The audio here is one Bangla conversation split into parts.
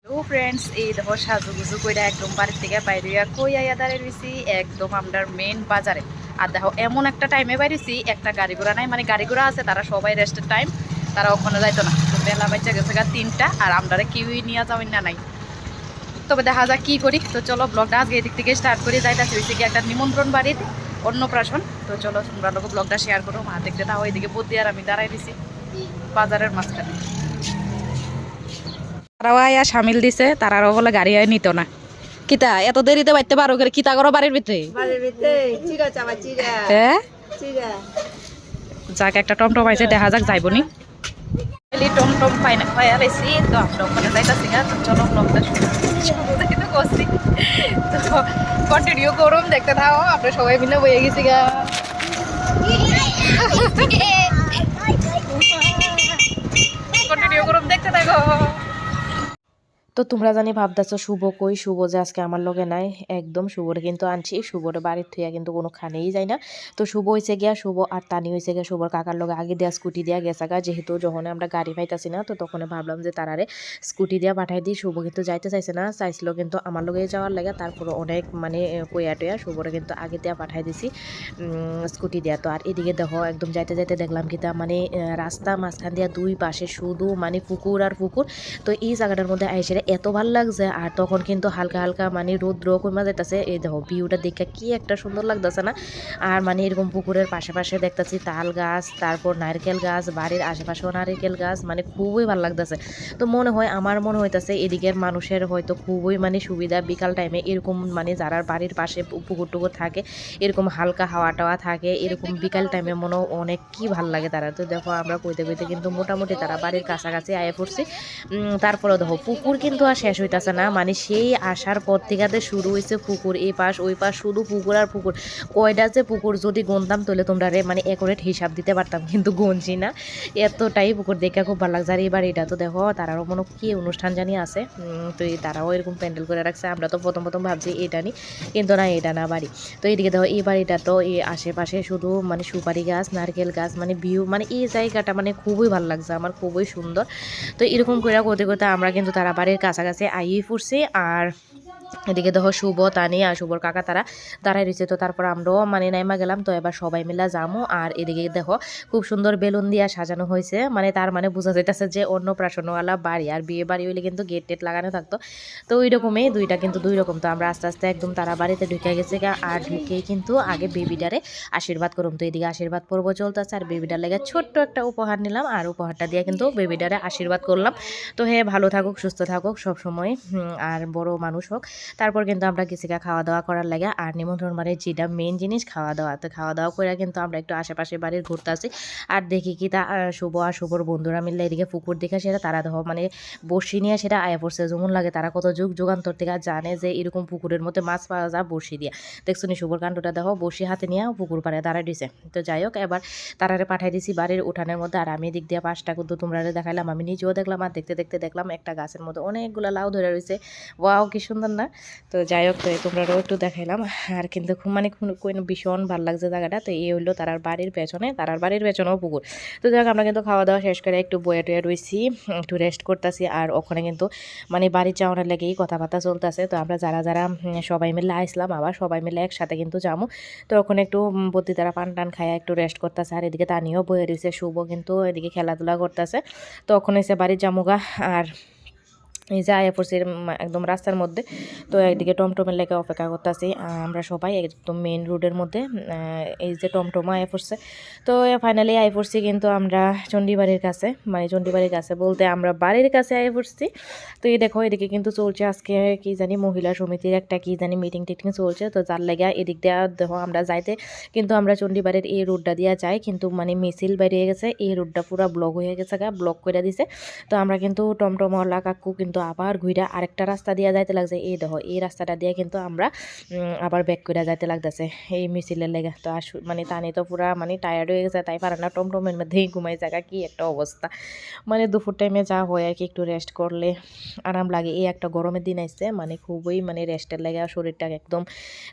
হ্যালো ফ্রেন্ডস, এই দেখো সাজুগুজু কইরা একদম বাড়ির থেকে বাইরে কই আইয়া দাঁড়িয়ে রয়েছি একদম আমরা মেন বাজারে। আর দেখো এমন একটা টাইমে বাইরেছি, একটা গাড়ি ঘোড়া নাই, মানে গাড়ি ঘোড়া আছে তারা সবাই রেস্টের টাইম, তারা ওখানে যাইতো না। তো বেলা বাচ্চা গেছে গা 3টা, আর আমরা কেউই নিয়ে যাবেন না নাই। তবে দেখা যাক কি করি। তো চলো ব্লগটা আজকে এদিক থেকে স্টার্ট করি। যাইতেছি হয়েছে কি একটা নিমন্ত্রণ বাড়ির অন্নপ্রাশন। তো চলো তোমরা লোক ব্লগটা শেয়ার করো। মা দেখতে তাও এদিকে বুদ্ধি আর আমি দাঁড়াই দিছি বাজারের মাঝখানে। তারাও আয়া সামিল দিছে, তারাও বলে গাড়ি আয় নিত না। কিতা এত দেরিতে বাইতে পারো করে? কিতা করো বাড়ির ভিতরে? হ্যাঁ, যাক একটা টমটম আইছে, দেখা যাক যাইবনি। টমটম পাই না পাইয়া লাইছি, তো আমরা ওখানে যাইতাছি গা। তো চলো ব্লগটা শুরু করছি। তো কন্টিনিউ গরম দেখতে থাকো, আমরা সবাই মিলে বয়ে গেছি গা। কন্টিনিউ গরম দেখতে থাকো। তো তোমরা জানি ভাবতেছো শুভ কই, শুভ যে আজকে আমার লগে নাই। একদম শুভরে কিন্তু আনছি, শুভরে বাড়ির থুইয়া কিন্তু কোনো খানেই যায় না। তো শুভ হয়েছে গিয়া, শুভ আর তানি হয়েছে গিয়া শুভর কাকার লগে আগে দেওয়া স্কুটি দিয়া গেছে গা। যেহেতু যখন আমরা গাড়ি পাইতাছি না, তো তখন ভাবলাম যে তারারে স্কুটি দিয়া পাঠাই দিই। শুভ কিন্তু যাইতে চাইছে না, চাইছিল কিন্তু আমার লগে যাওয়ার লাগে। তারপরে অনেক মানে কইয়া টইয়া শুভরে কিন্তু আগে দিয়া পাঠাই দিছি স্কুটি দিয়া। তো আর এদিকে দেখো একদম যাইতে যাইতে দেখলাম কিতা মানে রাস্তা মাঝখান দিয়া দুই পাশে শুধু মানে পুকুর আর পুকুর। তো এই জায়গাটার মধ্যে আইসে এত ভাল লাগছে। আর তখন কিন্তু হালকা হালকা মানে রৌদ্র কমা যাইতেছে। এই দেখো ভিউটা দেখে কি একটা সুন্দর লাগতেছে না? আর মানে এরকম পুকুরের পাশে পাশে দেখতেছি তাল গাছ, তারপর নারকেল গাছ, বাড়ির আশেপাশেও নারকেল গাছ, মানে খুবই ভালো লাগতেছে। তো মনে হয় আমার মনে হইতেছে এদিকের মানুষের হয়তো খুবই মানে সুবিধা বিকাল টাইমে এরকম মানে যারা বাড়ির পাশে পুকুর টুকুর থাকে, এরকম হালকা হাওয়া টাওয়া থাকে, এরকম বিকাল টাইমে মনে অনেক কি ভাল লাগে তারা। তো দেখো আমরা কইতে কইতে কিন্তু মোটামুটি তারা বাড়ির কাছাকাছি আয়ে পড়ছি। তারপরে দেখো পুকুর কিন্তু আর শেষ হইতেছে না, মানে সেই আসার পর থেকে শুরু হয়েছে পুকুর, এই পাশ ওই পাশ শুধু পুকুর আর পুকুর। কয়টা যে পুকুর যদি গুনতাম তাহলে তোমরা রে মানে একুরেট হিসাব দিতে পারতাম, কিন্তু গুনছি না। এতটাই পুকুর দেখে খুব ভালো লাগছে। আর এই বাড়িটা তো দেখো তারাও মনে কি অনুষ্ঠান জানি আছে। তো তারাও এরকম প্যান্ডেল করে রাখছে। আমরা তো প্রথম প্রথম ভাবছি এটা নি, কিন্তু না এটা না বাড়ি। তো এইদিকে দেখো এই বাড়িটা তো এই আশেপাশে শুধু মানে সুপারি গাছ, নারকেল গাছ, মানে ভিউ মানে এই জায়গাটা মানে খুবই ভালো লাগছে আমার, খুবই সুন্দর। তো এরকম করে করতে করতে আমরা কিন্তু তারা বাড়ির কাছাকাছি আইয়ে পড়ছি। আর এদিকে দেখো শুভ, তানি আর শুভর কাকা তারা দাঁড়াই রয়েছে। তো তারপর আমরাও মানে নাইমা গেলাম। তো এবার সবাই মিলে যামো। আর এদিকে দেখো খুব সুন্দর বেলুন দিয়া সাজানো হয়েছে, মানে তার মানে বোঝা যাইতেছে যে অন্নপ্রাশনওয়ালা বাড়ি। আর বিয়ে বাড়ি হইলে কিন্তু গেট টেট লাগানো থাকতো। তো ওই রকমই দুইটা কিন্তু দুই রকম। তো আমরা আস্তে আস্তে একদম তারা বাড়িতে ঢুকে গেছে গা। আর ঢুকেই কিন্তু আগে বেবিডারে আশীর্বাদ করুম। তো এদিকে আশীর্বাদ পর্ব চলতেছে, আর বেবিডার লেগে ছোট্ট একটা উপহার নিলাম। আর উপহারটা দিয়ে কিন্তু বেবিডারে আশীর্বাদ করলাম। তো হ্যাঁ, ভালো থাকুক, সুস্থ থাকুক সবসময়, আর বড় মানুষ হোক। তারপর কিন্তু আমরা গেছিকা খাওয়া দাওয়া করার লাগে। আর নিমন্ত্রণ মানে যেটা মেন জিনিস খাওয়া দাওয়া। তো খাওয়া দাওয়া করে কিন্তু আমরা একটু আশেপাশে বাড়ির ঘুরতে আসি। আর দেখি কি তা শুভ আর শুভর বন্ধুরা মিললে এদিকে পুকুর দেখে সেটা তারা দেখো মানে বড়শি নিয়ে সেটা আয়া পড়ছে। যেমন লাগে তারা কত যুগ যুগান্তর থেকে জানে যে এরকম পুকুরের মধ্যে মাছ পাওয়া যায় বড়শি দিয়া। দেখছো নি শুভর কাণ্ডটা দেখো, বড়শি হাতে নিয়ে পুকুর পাড়ে দাঁড়ায় দিছে। তো যাই হোক, এবার তারারে পাঠাই দিছি বাড়ির উঠানের মধ্যে। আর আমি দিক দিয়ে পাঁচটা কিন্তু তোমরা দেখাইলাম, আমি নিজেও দেখলাম। আর দেখতে দেখতে দেখলাম একটা গাছের মধ্যে অনেকগুলো লাউ ধরে রয়েছে। ওয়াও কি সুন্দর না? তো যাই হোক, তো তোমরাও একটু দেখাইলাম। আর কিন্তু খুব মানে ভীষণ ভালো লাগছে জায়গাটা। তো এই হইলো তারার বাড়ির পেছনে, তারার বাড়ির পেছনেও পুকুর। তো যাই হোক, আমরা কিন্তু খাওয়া দাওয়া শেষ করে একটু বয়ে টয়ে রয়েছি, একটু রেস্ট করতেছি। আর ওখানে কিন্তু মানে বাড়ির যাওয়ার লেগেই কথাবার্তা চলতেছে। তো আমরা যারা যারা সবাই মিলে আসলাম, আবার সবাই মিলে একসাথে কিন্তু যাবো। তো ওখানে একটু বদ্যি তারা পান টান খায় একটু রেস্ট করতেছে। আর এদিকে তানিও বয়ে রয়েছে, শুভ কিন্তু এদিকে খেলাধুলা করতেছে। তো ওখানে এসে বাড়ির জামুগা। আর এই যে আয়া পড়ছি একদম রাস্তার মধ্যে। তো একদিকে টমটমের লেগে অপেক্ষা করতেছি আমরা সবাই একদম মেইন রোডের মধ্যে। এই যে টমটম আয়া পড়ছে। তো ফাইনালি আয়া পড়ছি কিন্তু আমরা চণ্ডীবাড়ির কাছে, মানে চণ্ডীবাড়ির কাছে বলতে আমরা বাড়ির কাছে আয়া পড়ছি। তো এই দেখো এদিকে কিন্তু চলছে আজকে কি জানি মহিলা সমিতির একটা কি জানি মিটিং টিটিং চলছে। তো যার লেগে এদিক দিয়ে দেখো আমরা যাইতে কিন্তু আমরা চণ্ডীবাড়ির এই রোডটা দিয়ে যাই, কিন্তু মানে মিছিল বেরিয়ে গেছে, এই রোডটা পুরো ব্লক হয়ে গেছে গা, ব্লক করে দিছে। তো আমরা কিন্তু টমটমওয়ালা কাকু কিন্তু আবার ঘুরে আরেকটা রাস্তা দিয়ে যাইতে লাগছে। এই দেখো এই রাস্তাটা দিয়ে কিন্তু আমরা আবার ব্যাক করে যাইতে লাগতেছে এই মিছিলের লেগে। তো মানে টানি তো পুরা মানে টায়ার্ড হয়ে গেছে, তাই পারে না, টমটমের মধ্যেই ঘুমাই জায়গা কি একটা অবস্থা। মানে দুপুর টাইমে যা হয় আর কি, একটু রেস্ট করলে আরাম লাগে। এই একটা গরমের দিন আসছে, মানে খুবই মানে রেস্টের লাগে, শরীরটা একদম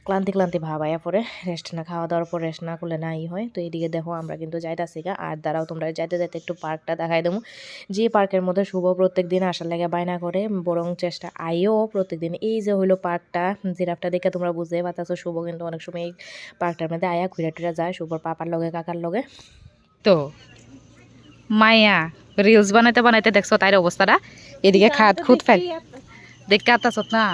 ক্লান্তি ক্লান্তি ভাব আয়া পরে। রেস্ট না খাওয়া দাওয়ার পর রেস্ট না করলে নাই হয়। তো এইদিকে দেখো আমরা কিন্তু যাইতেছি গা। আর দাঁড়াও তোমরা যাইতে যাইতে একটু পার্কটা দেখাই দেবো, যে পার্কের মধ্যে শুভ প্রত্যেক দিন আসার লাগে বায়না করে করে, বরং চেষ্টা আইও প্রত্যেকদিন। এই যে হইলো পার্কটা, জিরাফটা দেখে তোমরা বুঝতে পারতেছো শুভ কিন্তু অনেক সময় এই পার্কটার মধ্যে আয়া ঘুরে টুরে যায় শুভর পাপার লগে কাকার লগে। তো মায়া রিলস বানাইতে বানাইতে দেখছো তাইর অবস্থাটা, এদিকে খাত খুদ ফেল দেখতে আতাছ না।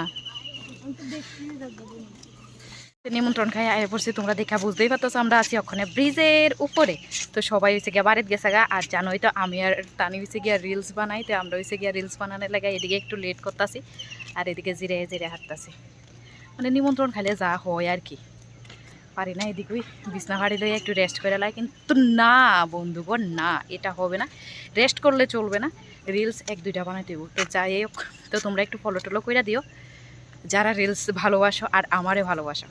নিমন্ত্রণ খাই আয় পড়ছি, তোমরা দেখা বুঝতেই পারতো আমরা আছি ওখানে ব্রিজের উপরে। তো সবাই হয়েছে গিয়া বাড়িতে গেছে গা, আর জানোই তো আমি আর তানি হয়েছে গিয়া রিলস বানাই, তো আমরা হয়েছে গিয়া রিলস বানানোর লাগে এদিকে একটু লেট করতেছি আর এদিকে জিরে জিরে হাঁটতেছি। মানে নিমন্ত্রণ খাইলে যা হয় আর কি, পারি না এদিকে বিছনা ভাড়ি লইয়া একটু রেস্ট করে লাগে, কিন্তু না বন্ধুগণ না, এটা হবে না, রেস্ট করলে চলবে না, রিলস 1-2টা বানাইতে হইব। তো যাই হোক, তো তোমরা একটু ফলো টলো করে দিও যারা রিলস ভালোবাসো আর আমারে ভালোবাসো।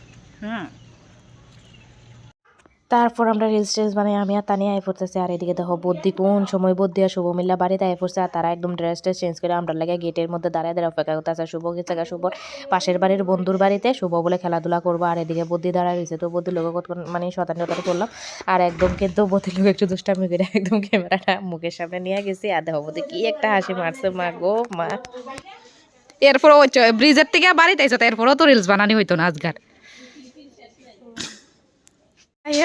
তারপর আমরা রিলস টিলস বানাই, আমি আর তানিয়া আই পড়তেছি। আর এদিকে দেখো বদ্যি কোন সময় বদ্যি আর শুভ মিল্লা বাড়িতে আই পড়ছে, আর তারা একদম ড্রেস ট্রেস চেঞ্জ করে আমরা লাগে গেটের মধ্যে দাঁড়ায় দাঁড়ায় অপেক্ষা করতেছে। শুভ গেছে গা শুভর পাশের বাড়ির বন্ধুর বাড়িতে, শুভ বলে খেলাধুলা করবো, আর এদিকে বদ্যি দাঁড়ায় রয়েছে। তো বদ্যির লোক মানে শতানি করলাম, আর একদম কিন্তু বদ্যির লোক একটু দুষ্টামি করে একদম ক্যামেরাটা মুখের সামনে নিয়ে গেছি। আর দেখো বদ্যি কি একটা হাসি মারছে, মা গো মা। এরপর ওই ব্রিজের থেকে বাড়িতে আইসো, এরপরও তো রিলস বানানি হইতো না আজকাল।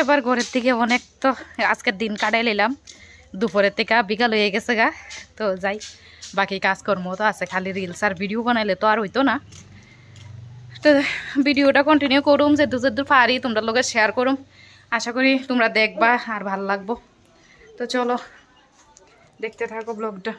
এবার ঘরের থেকে অনেক তো আজকের দিন কাটাই নিলাম, দুপুরের থেকে বিকাল হয়ে গেছে গা। তো যাই, বাকি কাজকর্ম তো আছে, খালি রিলস আর ভিডিও বানাইলে তো আর হইতো না। তো ভিডিওটা কন্টিনিউ করুম, যে দূর পারি তোমরা লোকের শেয়ার করুম, আশা করি তোমরা দেখবা আর ভালো লাগবো। তো চলো দেখতে থাকো ব্লগটা।